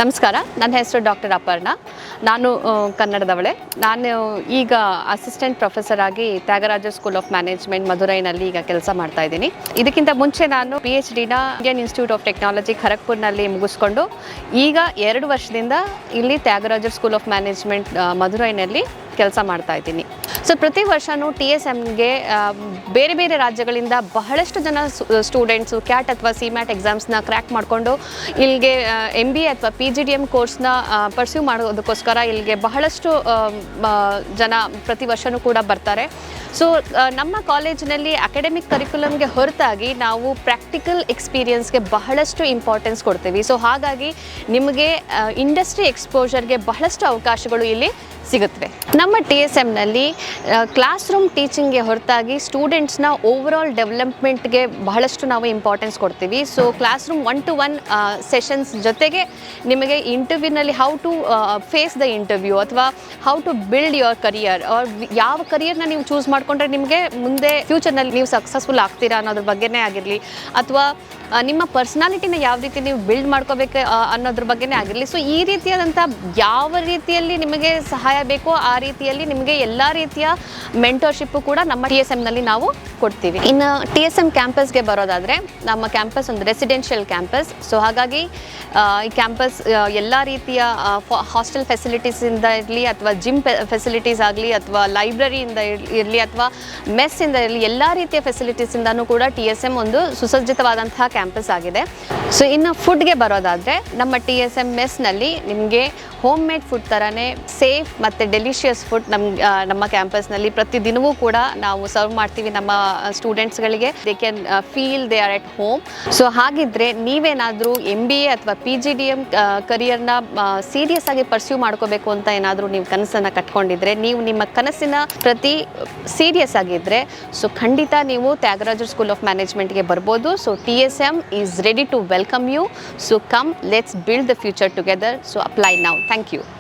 ನಮಸ್ಕಾರ, ನನ್ನ ಹೆಸರು ಡಾಕ್ಟರ್ ಅಪರ್ಣ. ನಾನು ಕನ್ನಡದವಳೆ. ನಾನು ಈಗ ಅಸಿಸ್ಟೆಂಟ್ ಪ್ರೊಫೆಸರ್ ಆಗಿ ತ್ಯಾಗರಾಜ ಸ್ಕೂಲ್ ಆಫ್ ಮ್ಯಾನೇಜ್ಮೆಂಟ್ ಮಧುರೈನಲ್ಲಿ ಈಗ ಕೆಲಸ ಮಾಡ್ತಾ ಇದ್ದೀನಿ. ಇದಕ್ಕಿಂತ ಮುಂಚೆ ನಾನು PhDನ ಇಂಡಿಯನ್ ಇನ್ಸ್ಟಿಟ್ಯೂಟ್ ಆಫ್ ಟೆಕ್ನಾಲಜಿ ಖರಗ್ಪುರ್ನಲ್ಲಿ ಮುಗಿಸ್ಕೊಂಡು ಈಗ 2 ವರ್ಷದಿಂದ ಇಲ್ಲಿ ತ್ಯಾಗರಾಜ ಸ್ಕೂಲ್ ಆಫ್ ಮ್ಯಾನೇಜ್ಮೆಂಟ್ ಮಧುರೈನಲ್ಲಿ ಕೆಲಸ ಮಾಡ್ತಾ ಇದ್ದೀನಿ. ಸೊ ಪ್ರತಿ ವರ್ಷವೂ TSMಗೆ ಬೇರೆ ಬೇರೆ ರಾಜ್ಯಗಳಿಂದ ಬಹಳಷ್ಟು ಜನ ಸ್ಟೂಡೆಂಟ್ಸು ಕ್ಯಾಟ್ ಅಥವಾ CMAT ಎಕ್ಸಾಮ್ಸ್ನ ಕ್ರ್ಯಾಕ್ ಮಾಡಿಕೊಂಡು ಇಲ್ಲಿಗೆ MBA ಅಥವಾ PGDM ಕೋರ್ಸ್ನ ಪರ್ಸ್ಯೂ ಮಾಡೋದಕ್ಕೋಸ್ಕರ ಇಲ್ಲಿಗೆ ಬಹಳಷ್ಟು ಜನ ಪ್ರತಿ ವರ್ಷವೂ ಕೂಡ ಬರ್ತಾರೆ. ಸೊ ನಮ್ಮ ಕಾಲೇಜಿನಲ್ಲಿ ಅಕಾಡೆಮಿಕ್ ಕರಿಕ್ಯುಲಮ್ಗೆ ಹೊರತಾಗಿ ನಾವು ಪ್ರಾಕ್ಟಿಕಲ್ ಎಕ್ಸ್ಪೀರಿಯನ್ಸ್ಗೆ ಬಹಳಷ್ಟು ಇಂಪಾರ್ಟೆನ್ಸ್ ಕೊಡ್ತೀವಿ. ಸೊ ಹಾಗಾಗಿ ನಿಮಗೆ ಇಂಡಸ್ಟ್ರಿ ಎಕ್ಸ್ಪೋಜರ್ಗೆ ಬಹಳಷ್ಟು ಅವಕಾಶಗಳು ಇಲ್ಲಿ ಸಿಗುತ್ತವೆ. ನಮ್ಮ TSMನಲ್ಲಿ ಕ್ಲಾಸ್ ರೂಮ್ ಟೀಚಿಂಗ್ಗೆ ಹೊರತಾಗಿ ಸ್ಟೂಡೆಂಟ್ಸ್ನ ಓವರಾಲ್ ಡೆವಲಪ್ಮೆಂಟ್ಗೆ ಬಹಳಷ್ಟು ನಾವು ಇಂಪಾರ್ಟೆನ್ಸ್ ಕೊಡ್ತೀವಿ. So class room 1-to-1 sessions ಜೊತೆಗೆ ನಿಮಗೆ ಇಂಟರ್ವ್ಯೂನಲ್ಲಿ how to face the interview ಅಥವಾ how to build your career, ಯಾವ ಕರಿಯರ್ನ ನೀವು ಚೂಸ್ ಮಾಡಿಕೊಂಡ್ರೆ ನಿಮಗೆ ಮುಂದೆ ಫ್ಯೂಚರ್ನಲ್ಲಿ ನೀವು ಸಕ್ಸಸ್ಫುಲ್ ಆಗ್ತೀರಾ ಅನ್ನೋದ್ರ ಬಗ್ಗೆನೇ ಆಗಿರಲಿ, ಅಥವಾ ನಿಮ್ಮ ಪರ್ಸ್ನಾಲಿಟಿನ ಯಾವ ರೀತಿ ನೀವು ಬಿಲ್ಡ್ ಮಾಡ್ಕೋಬೇಕು ಅನ್ನೋದ್ರ ಬಗ್ಗೆನೇ ಆಗಿರಲಿ. ಸೊ ಈ ರೀತಿಯಾದಂಥ ಯಾವ ರೀತಿಯಲ್ಲಿ ನಿಮಗೆ ಸಹಾಯ ಬೇಕೋ ಆ ರೀತಿಯಲ್ಲಿ ನಿಮಗೆ ಎಲ್ಲ ರೀತಿಯ ಮೆಂಟರ್ಶಿಪ್ಪು ಕೂಡ ನಮ್ಮ TSMನಲ್ಲಿ ನಾವು ಕೊಡ್ತೀವಿ. ಇನ್ನು TSM ಕ್ಯಾಂಪಸ್ಗೆ ಬರೋದಾದರೆ ನಮ್ಮ ಕ್ಯಾಂಪಸ್ ಒಂದು ರೆಸಿಡೆನ್ಷಿಯಲ್ ಕ್ಯಾಂಪಸ್. ಸೊ ಹಾಗಾಗಿ ಈ ಕ್ಯಾಂಪಸ್ ಎಲ್ಲ ರೀತಿಯ ಹಾಸ್ಟೆಲ್ ಫೆಸಿಲಿಟೀಸಿಂದ ಇರಲಿ ಅಥವಾ ಜಿಮ್ ಫೆಸಿಲಿಟೀಸ್ ಆಗಲಿ ಅಥವಾ ಲೈಬ್ರರಿಯಿಂದ ಇರಲಿ ಅಥವಾ ಮೆಸ್ಸಿಂದ ಇರಲಿ, ಎಲ್ಲ ರೀತಿಯ ಫೆಸಿಲಿಟೀಸಿಂದನೂ ಕೂಡ TSM ಒಂದು ಸುಸಜ್ಜಿತವಾದಂತಹ ಕ್ಯಾಂಪಸ್ ಆಗಿದೆ. ಸೊ ಇನ್ನು ಫುಡ್ಗೆ ಬರೋದಾದರೆ ನಮ್ಮ TSM ಮೆಸ್ನಲ್ಲಿ ನಿಮಗೆ ಹೋಮ್ ಮೇಡ್ ಫುಡ್ ಥರನೇ ಸೇಫ್ ಮತ್ತು ಡೆಲಿಷಿಯಸ್ ಫುಡ್ ನಮ್ಮ ಕ್ಯಾಂಪಸ್ನಲ್ಲಿ ಪ್ರತಿದಿನವೂ ಕೂಡ ನಾವು ಸರ್ವ್ ಮಾಡ್ತೀವಿ ನಮ್ಮ ಸ್ಟೂಡೆಂಟ್ಸ್ಗಳಿಗೆ. They can feel they are at home. So ಹಾಗಿದ್ದರೆ ನೀವೇನಾದರೂ MBA ಅಥವಾ PGDM ಕರಿಯರ್ನ ಸೀರಿಯಸ್ ಆಗಿ ಪರ್ಸ್ಯೂ ಮಾಡ್ಕೋಬೇಕು ಅಂತ ಏನಾದರೂ ನೀವು ಕನಸನ್ನು ಕಟ್ಕೊಂಡಿದ್ರೆ, ನೀವು ನಿಮ್ಮ ಕನಸಿನ ಪ್ರತಿ ಸೀರಿಯಸ್ ಆಗಿದ್ದರೆ, ಸೊ ಖಂಡಿತ ನೀವು ತ್ಯಾಗರಾಜ ಸ್ಕೂಲ್ ಆಫ್ ಮ್ಯಾನೇಜ್ಮೆಂಟ್ಗೆ ಬರ್ಬೋದು. So TSM is ready to welcome you. So come, let's build the future together. So apply now. Thank you.